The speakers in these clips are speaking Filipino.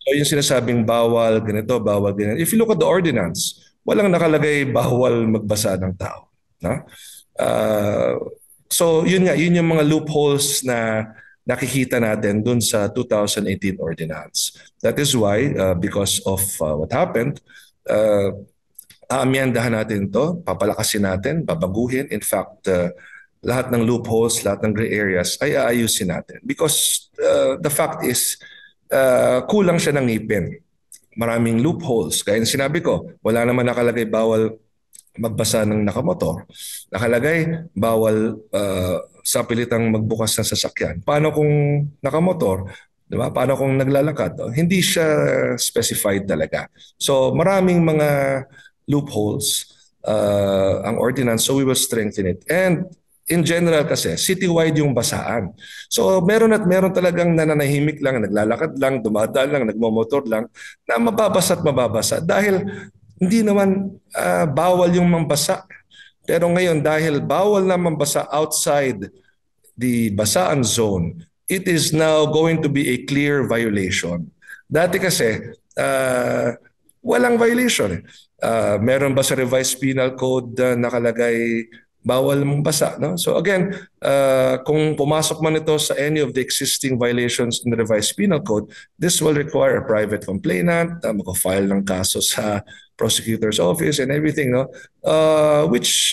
So yung sinasabing bawal ganito, bawal ganyan. If you look at the ordinance, walang nakalagay bawal magbasa ng tao. No? Uh, so yun nga, yun yung mga loopholes na nakikita natin dun sa 2018 ordinance. That is why, because of what happened, uh, aamyandahan natin to, papalakasin natin, babaguhin. In fact, lahat ng loopholes, lahat ng gray areas ay aayusin natin. Because the fact is, kulang siya ng ngipin. Maraming loopholes. Kaya sinabi ko, wala naman nakalagay bawal magbasa ng nakamotor. Nakalagay bawal sa pilitang magbukas ng sasakyan. Paano kung nakamotor? Di ba? Paano kung naglalakad? Hindi siya specified talaga. So maraming mga loopholes ang ordinance, so we will strengthen it. And in general kasi, citywide yung basaan. So meron at meron talagang nananahimik lang, naglalakad lang, dumadaan lang, nagmomotor lang, na mababasa at mababasa. Dahil hindi naman bawal yung mambasa. Pero ngayon, dahil bawal na mambasa outside the basaan zone, it is now going to be a clear violation. Dati kasi, walang violation. Meron ba sa revised penal code nakalagay bawal mong basa? No? So again, kung pumasok man ito sa any of the existing violations in the revised penal code, this will require a private complainant, mag-file ng kaso sa prosecutor's office and everything. No? Which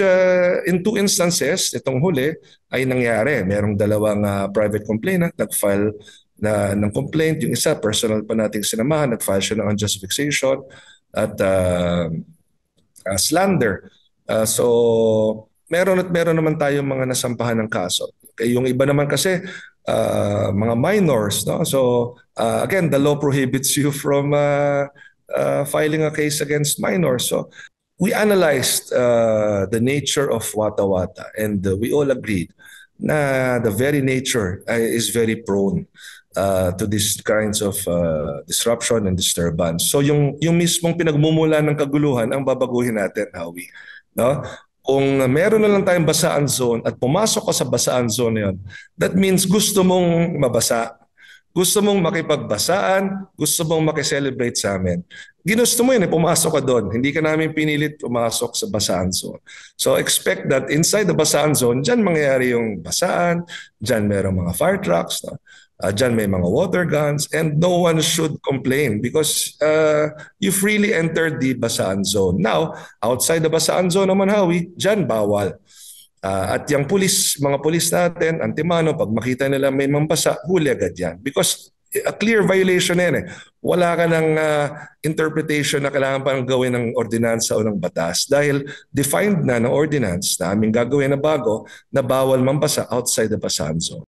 in two instances, itong huli, ay nangyari. Merong dalawang private complainant, nag-file ng complaint. Yung isa, personal pa nating sinamahan, nag-file siya ng unjust vexation at slander. So meron naman tayong mga nasampahan ng kaso. Yung iba naman kasi mga minors, no? So again, the law prohibits you from filing a case against minors. So we analyzed the nature of Wata Wata, and we all agreed na the very nature is very prone to these kinds of disruption and disturbance. So yung mismong pinagmumula ng kaguluhan ang babaguhin natin, Howie. No? Kung meron na lang tayong basaan zone at pumasok ka sa basaan zone na yun, that means gusto mong mabasa. Gusto mong makipagbasaan, gusto mong makicelebrate sa amin. Ginusto mo yun, pumasok ka doon. Hindi ka namin pinilit pumasok sa basaan zone. So expect that inside the basaan zone, dyan mangyayari yung basaan, dyan merong mga fire trucks, no? Dyan may mga water guns, and no one should complain because you freely entered the basaan zone. Now, outside the basaan zone naman, Howie, dyan bawal. At yung mga pulis natin, antimano, pag makita nila may mambasa, huli agad yan. Because a clear violation yan eh. Wala ka ng interpretation na kailangan pa gawin ng ordinansa o ng batas dahil defined na ng ordinance na aming gagawin na bago na bawal mambasa outside the basaan zone.